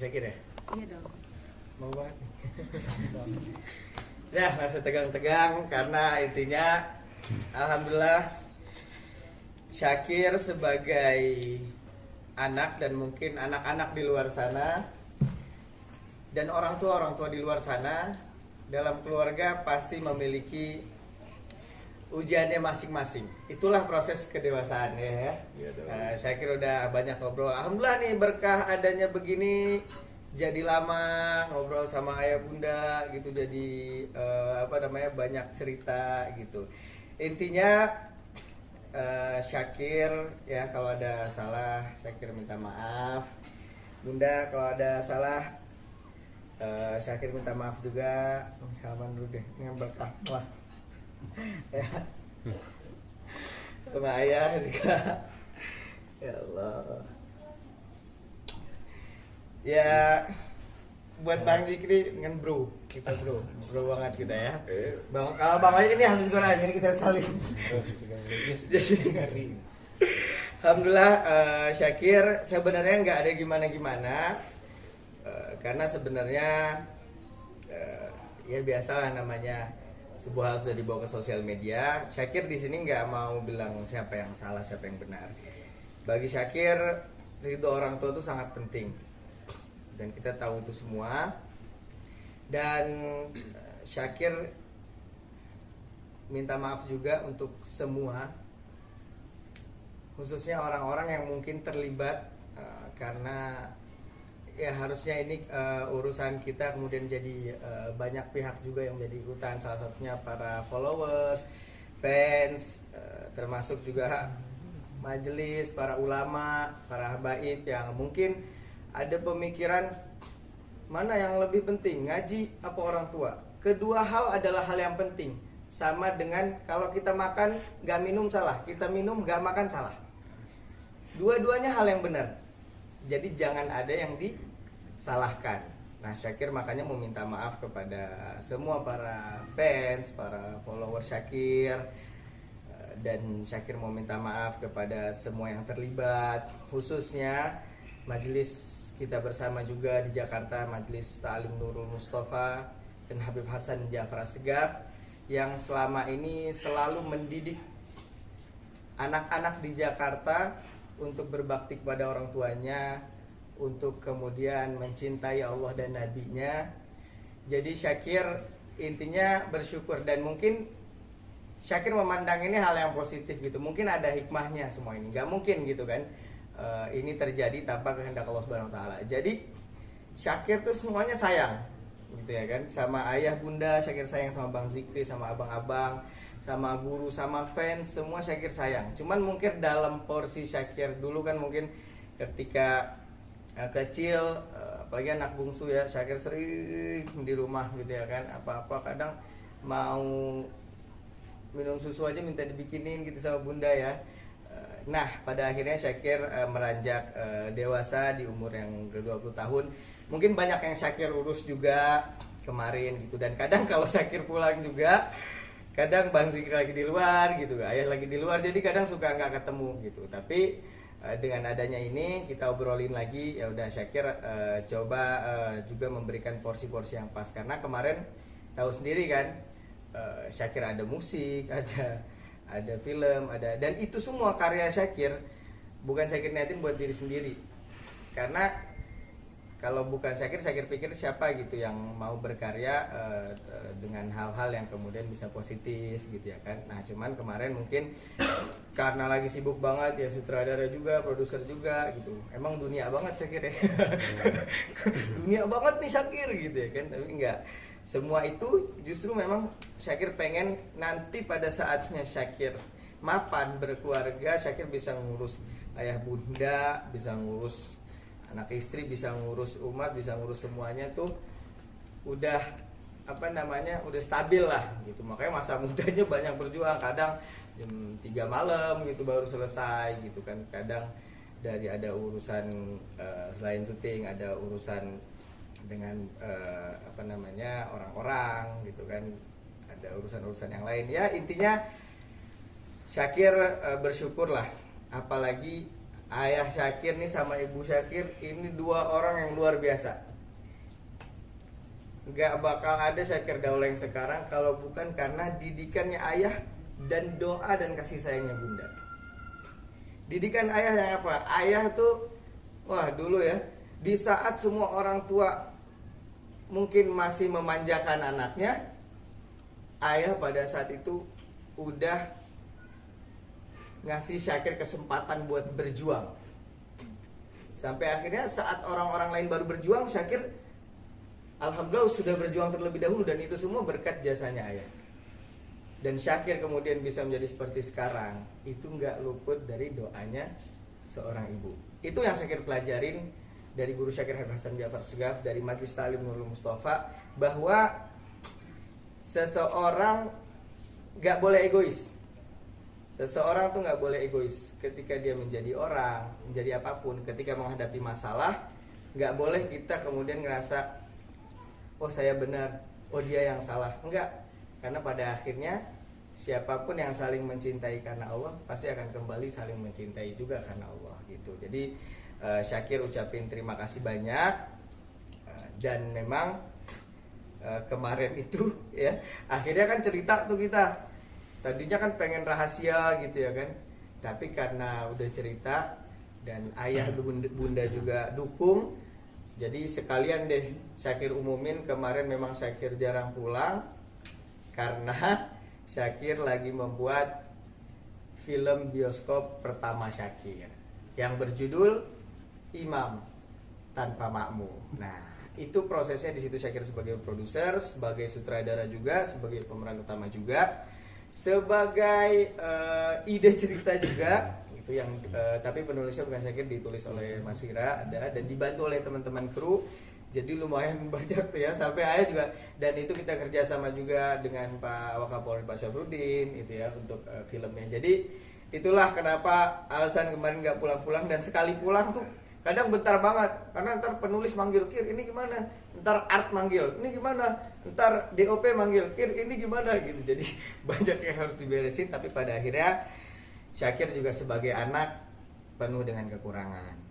Syakir ya? Iya dong. Mau banget nih. Ya, masih tegang-tegang karena intinya alhamdulillah Syakir sebagai anak dan mungkin anak-anak di luar sana dan orang tua di luar sana dalam keluarga pasti memiliki ujiannya masing-masing. Itulah proses kedewasaan ya. Syakir udah banyak ngobrol. Alhamdulillah nih berkah adanya begini jadi lama ngobrol sama ayah bunda gitu, jadi banyak cerita gitu. Intinya Syakir ya, kalau ada salah Syakir minta maaf. Bunda kalau ada salah Syakir minta maaf juga. Salaman dulu deh, ini berkah. Wah. Ya. Sama ayah juga. Ya Allah. Ya buat Bang Zikri dengan bro banget kita ya. Bang, kalau Bang Aji ini habis Quran jadi kita saling. Jadi alhamdulillah Syakir sebenarnya nggak ada gimana-gimana karena sebenarnya ya biasalah namanya sebuah hal sudah dibawa ke sosial media. Syakir di sini nggak mau bilang siapa yang salah siapa yang benar. Bagi Syakir ridho orang tua itu sangat penting. Dan kita tahu itu semua. Dan Syakir minta maaf juga untuk semua, khususnya orang-orang yang mungkin terlibat karena ya harusnya ini urusan kita kemudian jadi banyak pihak juga yang menjadi ikutan, salah satunya para followers, fans, termasuk juga majelis, para ulama, para habaib yang mungkin ada pemikiran mana yang lebih penting, ngaji apa orang tua. Kedua hal adalah hal yang penting. Sama dengan kalau kita makan gak minum salah, kita minum gak makan salah. Dua-duanya hal yang benar. Jadi jangan ada yang disalahkan. Nah Syakir makanya mau minta maaf kepada semua para fans, para follower Syakir. Dan Syakir mau minta maaf kepada semua yang terlibat, khususnya majelis kita bersama juga di Jakarta, Majelis Ta'lim Nurul Mustafa dan Habib Hasan Ja'far Assegaf yang selama ini selalu mendidik anak-anak di Jakarta untuk berbakti kepada orang tuanya, untuk kemudian mencintai Allah dan Nabi-Nya. Jadi Syakir intinya bersyukur dan mungkin Syakir memandang ini hal yang positif gitu. Mungkin ada hikmahnya semua ini. Gak mungkin gitu kan. Ini terjadi tanpa kehendak Allah Subhanahu wa taala. Jadi Syakir tuh semuanya sayang gitu ya kan, sama ayah bunda Syakir sayang, sama Bang Zikri, sama abang-abang, sama guru, sama fans, semua Syakir sayang. Cuman mungkin dalam porsi Syakir dulu kan mungkin ketika kecil, apalagi anak bungsu ya, Syakir sering di rumah gitu ya kan, apa-apa kadang mau minum susu aja minta dibikinin gitu sama bunda ya. Nah pada akhirnya Syakir meranjak dewasa di umur yang ke-20 tahun. Mungkin banyak yang Syakir urus juga kemarin gitu. Dan kadang kalau Syakir pulang juga, kadang Bang Zikri lagi di luar gitu, ayah lagi di luar, jadi kadang suka nggak ketemu gitu. Tapi dengan adanya ini kita obrolin lagi, ya udah Syakir coba juga memberikan porsi-porsi yang pas. Karena kemarin tahu sendiri kan, Syakir ada musik, ada film, dan itu semua karya Syakir. Bukan Syakir niatin buat diri sendiri. Karena kalau bukan Syakir pikir siapa gitu yang mau berkarya dengan hal-hal yang kemudian bisa positif gitu ya kan. Nah cuman kemarin mungkin karena lagi sibuk banget ya, sutradara juga, produser juga gitu. Emang dunia banget Syakir ya. Dunia banget nih Syakir gitu ya kan. Tapi enggak. Semua itu justru memang Syakir pengen nanti pada saatnya Syakir mapan berkeluarga, Syakir bisa ngurus ayah bunda, bisa ngurus anak istri, bisa ngurus umat, bisa ngurus semuanya tuh udah udah stabil lah gitu. Makanya masa mudanya banyak berjuang, kadang jam 3 malam gitu baru selesai gitu kan. Kadang dari ada urusan selain syuting, ada urusan dengan orang-orang gitu kan, ada urusan-urusan yang lain ya. Intinya Syakir bersyukur lah, apalagi Ayah Syakir nih sama Ibu Syakir ini dua orang yang luar biasa. Gak bakal ada Syakir Daula yang sekarang kalau bukan karena didikannya ayah dan doa dan kasih sayangnya bunda. Didikan ayah yang apa? Ayah tuh, wah dulu ya, di saat semua orang tua mungkin masih memanjakan anaknya, ayah pada saat itu udah ngasih Syakir kesempatan buat berjuang. Sampai akhirnya saat orang-orang lain baru berjuang, Syakir alhamdulillah sudah berjuang terlebih dahulu, dan itu semua berkat jasanya ayah. Dan Syakir kemudian bisa menjadi seperti sekarang, itu nggak luput dari doanya seorang ibu. Itu yang Syakir pelajarin dari guru Syakir Hasan Ja'far Segaf, dari Majlis Ta'lim Nurul Mustafa, bahwa seseorang nggak boleh egois. Seseorang tuh nggak boleh egois ketika dia menjadi orang, menjadi apapun. Ketika menghadapi masalah, nggak boleh kita kemudian ngerasa, oh saya benar, oh dia yang salah. Enggak, karena pada akhirnya siapapun yang saling mencintai karena Allah pasti akan kembali saling mencintai juga karena Allah gitu. Jadi Syakir ucapin terima kasih banyak. Dan memang kemarin itu ya, akhirnya kan cerita tuh kita. Tadinya kan pengen rahasia gitu ya kan, tapi karena udah cerita dan ayah bunda juga dukung, jadi sekalian deh Syakir umumin. Kemarin memang Syakir jarang pulang karena Syakir lagi membuat film bioskop pertama Syakir yang berjudul Imam Tanpa Makmum. Nah, itu prosesnya di situ. Syakir sebagai produser, sebagai sutradara juga, sebagai pemeran utama juga, sebagai ide cerita juga itu yang tapi penulisnya bukan Syakir, ditulis oleh Mas Wira ada, dan dibantu oleh teman-teman kru. Jadi lumayan banyak tuh ya, sampai ayah juga. Dan itu kita kerjasama juga dengan Pak Wakapolri Pak Syafruddin itu ya untuk filmnya. Jadi itulah kenapa alasan kemarin nggak pulang-pulang, dan sekali pulang tuh kadang bentar banget, karena ntar penulis manggil, Kir ini gimana, ntar art manggil ini gimana, ntar DOP manggil, Kir ini gimana gitu. Jadi banyak yang harus diberesin, tapi pada akhirnya Syakir juga sebagai anak penuh dengan kekurangan.